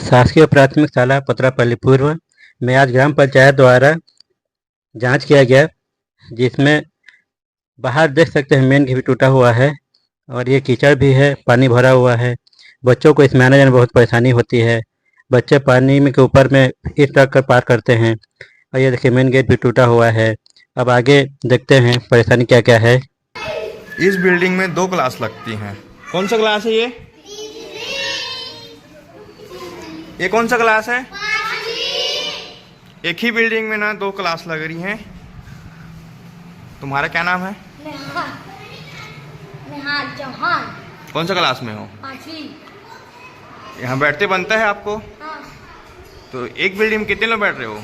शासकीय प्राथमिक शाला पतरापल्ली पूर्व में आज ग्राम पंचायत द्वारा जांच किया गया, जिसमें बाहर देख सकते हैं मेन गेट भी टूटा हुआ है और ये कीचड़ भी है, पानी भरा हुआ है। बच्चों को इसमें आने जाने में बहुत परेशानी होती है। बच्चे पानी में के ऊपर में इस तरह कर पार करते हैं और ये देखिए मेन गेट भी टूटा हुआ है। अब आगे देखते हैं परेशानी क्या क्या है। इस बिल्डिंग में 2 क्लास लगती हैं। कौन सा क्लास है ये? ये कौन सा क्लास है? एक ही बिल्डिंग में ना 2 क्लास लग रही हैं। तुम्हारा क्या नाम है? नेहाल चौहान। कौन सा क्लास में हो? 5वीं। यहाँ बैठते बनता है आपको? हाँ। तो एक बिल्डिंग में कितने लोग बैठ रहे हो? हम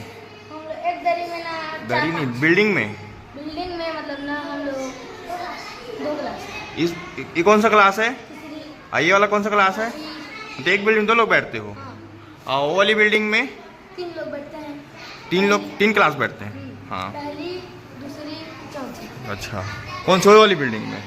लोग एक दरी में ना दरी नहीं, बिल्डिंग में। बिल्डिंग में मतलब ना हम लोग 2 क्लास। ये कौन सा क्लास है? तीसरी। ये वाला कौन सा क्लास है? तो एक बिल्डिंग 2 लोग बैठते हो। हाँ। और वो वाली बिल्डिंग में 3 लोग बैठते हैं। 3 क्लास बैठते हैं। हाँ। पहली, दूसरी, चौथी। अच्छा, कौन सी वाली बिल्डिंग में?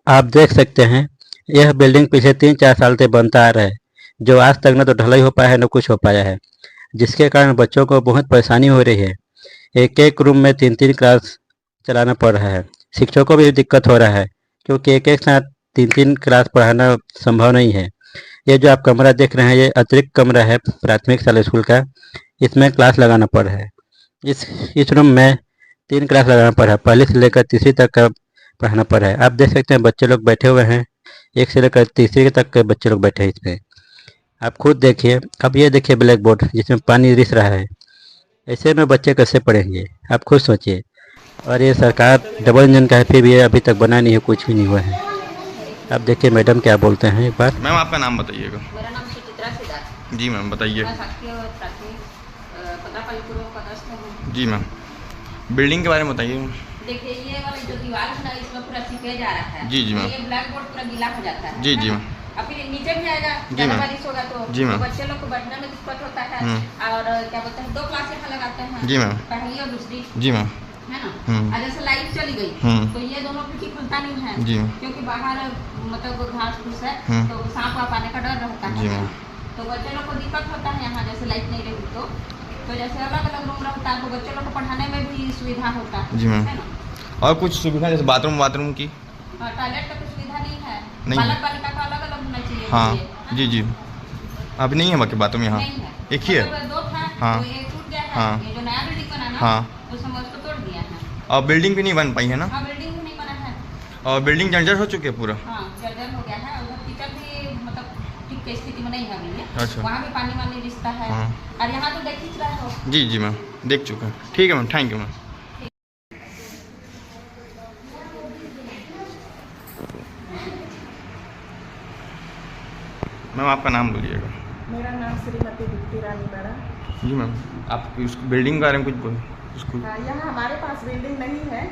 आप देख सकते हैं यह बिल्डिंग पिछले 3-4 साल से बनता आ रहा है, जो आज तक न तो ढलाई हो पाया है न कुछ हो पाया है, जिसके कारण बच्चों को बहुत परेशानी हो रही है। एक रूम में 3-3 क्लास चलाना पड़ रहा है। शिक्षकों को भी दिक्कत हो रहा है, क्योंकि एक साथ 3-3 क्लास पढ़ाना संभव नहीं है। ये जो आप कमरा देख रहे हैं, ये अतिरिक्त कमरा है प्राथमिक शाला स्कूल का। इसमें क्लास लगाना पड़ रहा है। इस रूम में 3 क्लास लगाना पड़ रहा है, पहली से लेकर तीसरी तक का पढ़ाना पड़ रहा है। आप देख सकते हैं बच्चे लोग बैठे हुए हैं, 1 से लेकर तीसरी तक के बच्चे लोग बैठे हैं इसमें। आप खुद देखिए। अब ये देखिए ब्लैक बोर्ड जिसमें पानी रिस रहा है। ऐसे में बच्चे कैसे पढ़ेंगे, आप खुद सोचिए। और ये सरकार डबल इंजन का है, फिर भी ये अभी तक बना नहीं है, कुछ भी नहीं हुआ है। आप देखिए मैडम क्या बोलते हैं एक बार। मैम आपका नाम बताइएगा। मेरा नाम सुचित्रा सिद्धार्थ। जी मैम बताइए। मैं शासकीय प्राथमिक पतरापल्ली पूर्व पदस्थ हूँ। जी मैम, बिल्डिंग के बारे में बताइए। देखिए ये वाला जो दीवार है ना, इसमें पूरा सीपेज आ रहा है। जी जी मैम। ये ब्लैक बोर्ड पूरा गीला हो जाता है। जी जी मैम। और फिर नीचे भी आएगा, जी ज़्यादा मैम। बारिश होगा तो जी मैम। बच्चे लोग को बैठने में दिक्कत होता है। और क्या बोलते हैं 2 क्लास यहाँ लगाते हैं। जी मैम। पहली और दूसरी, जी मैम। है ना। और जैसे लाइट चली गई तो ये दोनों खिड़की खुलता नहीं है। जी। क्योंकि बाहर मतलब घास फूस है तो सांप वाप आने का डर रहता जी है। मैम। तो बच्चे लोग को दिक्कत होता है यहाँ, जैसे लाइट नहीं रही तो जैसे अलग अलग रूम रहता है तो बच्चे लोग को पढ़ाने में भी सुविधा होता है। जी मैम। है ना। और कुछ सुविधा जैसे बाथरूम की? टॉयलेट का कुछ सुविधा नहीं है। नहीं। बालक बालिका का अलग अलग होना चाहिए। हाँ है जी ना? जी। अभी नहीं है बाकी बाथरूम यहाँ? नहीं है। एक ही है? मतलब 2 था हाँ। तो ये टूट गया है। हाँ। ये जो नया बिल्डिंग बना ना, हाँ। उसमें उसको तोड़ दिया है। और बिल्डिंग भी नहीं बन पाई है ना? हाँ, बिल्डिंग भी नहीं बना है। और बिल्डिंग जर्जर हो चुकी है पूरा? हाँ, जर्जर हो गया है। उधर किचन भी मतलब ठीक की स्थिति में नहीं है अभी। अच्छा। वहाँ भी पानी वानी रिसता है। हाँ। और यहाँ तो देख ही रहे हो। जी जी मैम, देख चुका है। ठीक है ma'am, thank you ma'am. Ma'am आपका नाम बोलिएगा। मेरा नाम श्रीमती दीप्ति रानी बड़ा। जी मैम, आप उस बिल्डिंग के बारे में कुछ बोल स्कूल? यहाँ हमारे पास बिल्डिंग नहीं है,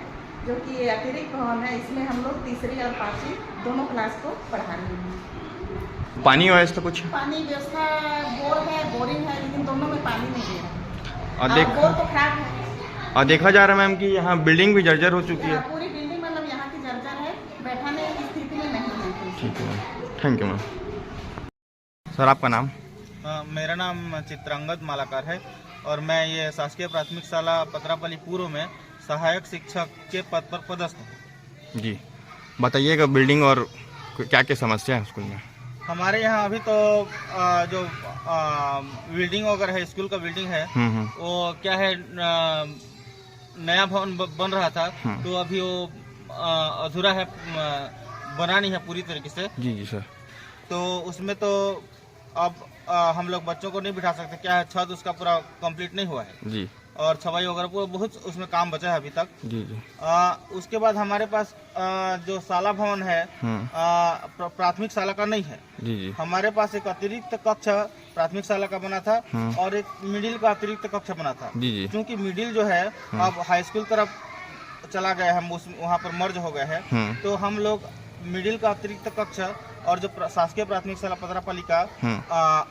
जो कि अतिरिक्त भवन है। इसमें हम लोग तीसरी और 5वीं दोनों क्लास को पढ़ा रहे हैं। पानी व्यवस्था कुछ? पानी व्यवस्था बोर है, बोरिंग है, लेकिन दोनों में पानी नहीं दे रहा और है। बोर तो खराब है। और देखा जा रहा है मैम कि यहाँ बिल्डिंग भी जर्जर हो चुकी है। पूरी बिल्डिंग मतलब यहाँ की जर्जर है, बैठाने की स्थिति में नहीं है। ठीक है ma'am, thank you ma'am. Sir आपका नाम? मेरा नाम चित्रांगद मालाकार है और मैं ये शासकीय प्राथमिक शाला पतरापल्ली पूर्व में सहायक शिक्षक के पद पर पदस्थ हूँ। जी बताइएगा, बिल्डिंग और क्या क्या समस्या है स्कूल में? हमारे यहाँ अभी तो जो बिल्डिंग वगैरह है, स्कूल का बिल्डिंग है, वो क्या है, नया भवन बन रहा था तो अभी वो अधूरा है, बना नहीं है पूरी तरीके से। जी जी सर। तो उसमें तो अब हम लोग बच्चों को नहीं बिठा सकते। क्या है, छत उसका पूरा कंप्लीट नहीं हुआ है। जी। और छवाई वगैरह पूरा बहुत उसमें काम बचा है अभी तक। जी जी। उसके बाद हमारे पास जो शाला भवन है प्राथमिक शाला का नहीं है। जी जी। हमारे पास एक अतिरिक्त कक्ष प्राथमिक शाला का बना था और एक मिडिल का अतिरिक्त कक्ष बना था। जी जी। क्योंकि मिडिल जो है अब हाई स्कूल तरफ चला गया है, हम वहाँ पर मर्ज हो गए हैं, तो हम लोग मिडिल का अतिरिक्त कक्ष और जो शासकीय प्राथमिक शाला पतरापल्ली का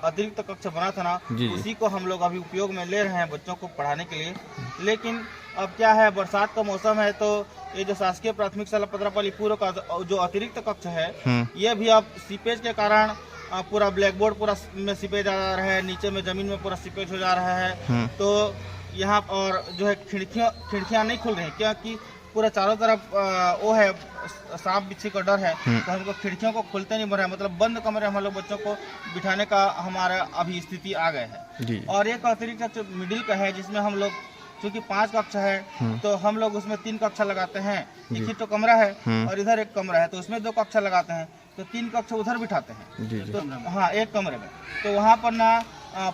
अतिरिक्त कक्ष बना था ना, उसी को हम लोग अभी उपयोग में ले रहे हैं बच्चों को पढ़ाने के लिए। लेकिन अब क्या है, बरसात का मौसम है, तो ये जो शासकीय प्राथमिक शाला पतरापल्ली पूर्व का जो अतिरिक्त कक्ष है, ये भी अब सीपेज के कारण पूरा ब्लैक बोर्ड पूरा में सीपेज आ रहा है, नीचे में जमीन में पूरा सीपेज हो जा रहा है। तो यहाँ और जो है खिड़कियाँ नहीं खुल रही हैं, क्योंकि पूरा चारों तरफ वो है, सांप बिच्छू का डर है। तो हमको खिड़कियों को खोलते नहीं बन रहा है, मतलब बंद कमरे हम लोग बच्चों को बिठाने का हमारा अभी स्थिति आ गए है। और एक अतिरिक्त कक्ष मिडिल का है, जिसमें हम लोग चूँकि 5 कक्ष है, तो हम लोग उसमें 3 कक्षा लगाते हैं। एक ही तो कमरा है और इधर एक कमरा है, तो उसमें 2 कक्षा लगाते हैं, तो 3 कक्ष उधर बिठाते हैं। तो हाँ, एक कमरे में, तो वहाँ पर ना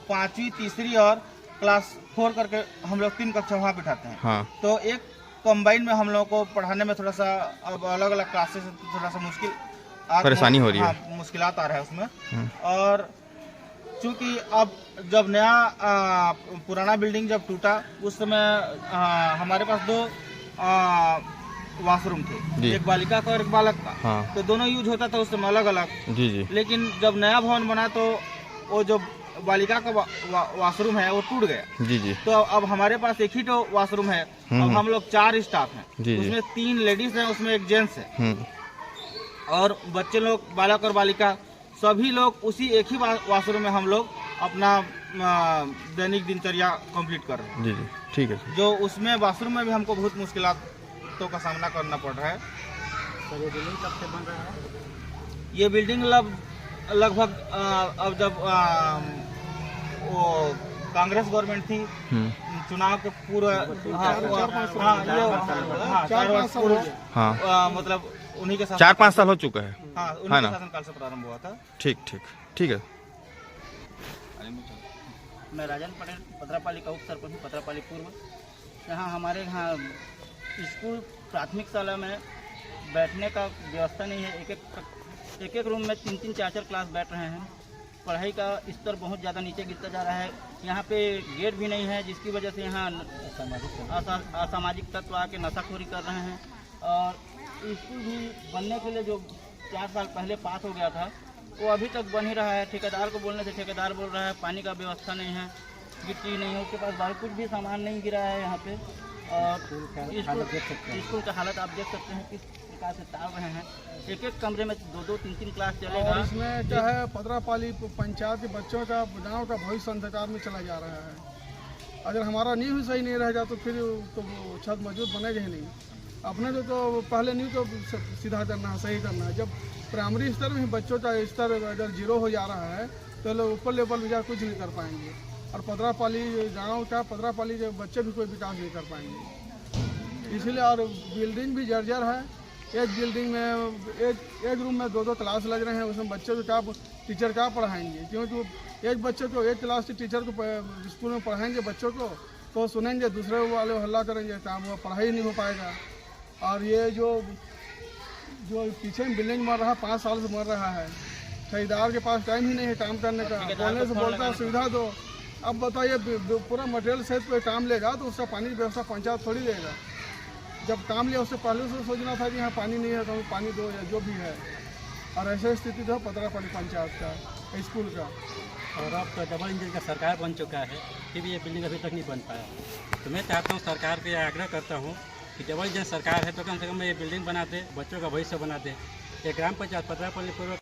5वीं, तीसरी और क्लास 4 करके हम लोग 3 कक्षा वहाँ बिठाते हैं। तो एक कंबाइन में हम लोगों को पढ़ाने में थोड़ा सा अब अलग अलग क्लासेस थोड़ा सा परेशानी हो रही है, मुश्किलात आ रहा है उसमें। और चूँकि अब जब नया पुराना बिल्डिंग जब टूटा, उस समय हमारे पास 2 वॉशरूम थे, एक बालिका का और एक बालक का। तो दोनों यूज होता था उस समय अलग अलग। लेकिन जब नया भवन बना तो वो जो बालिका का वॉशरूम है वो टूट गया। तो अब हमारे पास एक ही तो वॉशरूम है। अब हम लोग 4 स्टाफ हैं, उसमें 3 लेडीज हैं, उसमें एक जेंट्स है। और बच्चे लोग, बालक और बालिका, सभी लोग उसी एक ही वॉशरूम में हम लोग अपना दैनिक दिनचर्या कंप्लीट कर रहे हैं। ठीक है। जो उसमें वॉशरूम में भी हमको बहुत मुश्किलातों का सामना करना पड़ रहा है। सर, ये बिल्डिंग कब से बन रहा है? ये बिल्डिंग लगभग अब जब वो कांग्रेस गवर्नमेंट थी, चुनाव के पूर्व 4 वर्ष पूर्व, मतलब उन्हीं के साथ 4-5 साल हो चुका है। हाँ, उन्हीं के शासनकाल से प्रारंभ हुआ था। ठीक है। मैं राजन पटेल, पतरापल्ली का उप सरपंच, पतरापल्ली पूर्व। यहाँ हमारे यहाँ स्कूल प्राथमिक शाला में बैठने का व्यवस्था नहीं है। एक एक रूम में 3-3, 4-4 क्लास बैठ रहे हैं। पढ़ाई का स्तर बहुत ज़्यादा नीचे गिरता जा रहा है। यहाँ पे गेट भी नहीं है, जिसकी वजह से यहाँ असामाजिक तत्व आके नशाखोरी कर रहे हैं। और स्कूल भी बनने के लिए जो 4 साल पहले पास हो गया था, वो अभी तक बन ही रहा है। ठेकेदार को बोलने से ठेकेदार बोल रहा है पानी का व्यवस्था नहीं है, गिट्टी नहीं है, उसके पास बाहर कुछ भी सामान नहीं गिरा है यहाँ पे। और स्कूल का हालत आप देख सकते हैं किस प्रकार से ताल रहे हैं। एक एक कमरे में 2-2, 3-3 क्लास चलेगा। और इसमें क्या है, पतरापल्ली पंचायत के बच्चों का, गाँव का भविष्य अंधकार में चला जा रहा है। अगर हमारा नींव सही नहीं रहेगा तो फिर तो वो छत मजबूत बनेगा ही नहीं। अपने तो पहले नींव तो सीधा करना है, सही करना है। जब प्राइमरी स्तर में बच्चों का स्तर अगर 0 हो जा रहा है, तो लोग ऊपर लेवल में जाकर कुछ नहीं कर पाएंगे। और पतरापल्ली गाँव का, पतरापल्ली के बच्चे भी कोई विकास नहीं कर पाएंगे। इसलिए और बिल्डिंग भी जर्जर है। एक बिल्डिंग में एक रूम में 2-2 क्लास लग रहे हैं, उसमें बच्चे को टीचर क्या पढ़ाएंगे? क्योंकि एक बच्चे को एक क्लास के टीचर को स्कूल में पढ़ाएंगे बच्चों को, तो सुनेंगे, दूसरे वाले हल्ला करेंगे, काम वो पढ़ाई नहीं हो पाएगा। और ये जो पीछे में बिल्डिंग मर रहा है, 5 साल से मर रहा है। ठेकेदार के पास टाइम ही नहीं है काम करने का। बोलने से बोलता है सुविधा दो। अब बताइए, पूरा मटेरियल सेट पे काम लेगा तो उसका पानी की व्यवस्था पंचायत थोड़ी देगा। जब काम लिया उससे पहले से सोचना था कि यहाँ पानी नहीं है तो पानी दो, या जो भी है। और ऐसे स्थिति जो पतरापल्ली पंचायत का, स्कूल का। और अब तो डबल इंजन का सरकार बन चुका है, फिर भी ये बिल्डिंग अभी तक नहीं बन पाया। तो मैं चाहता हूँ, सरकार से आग्रह करता हूँ कि डबल इंजन सरकार है तो कम से कम ये बिल्डिंग बना दे, बच्चों का भविष्य बना दे। ये ग्राम पंचायत पतरापल्ली पूर्व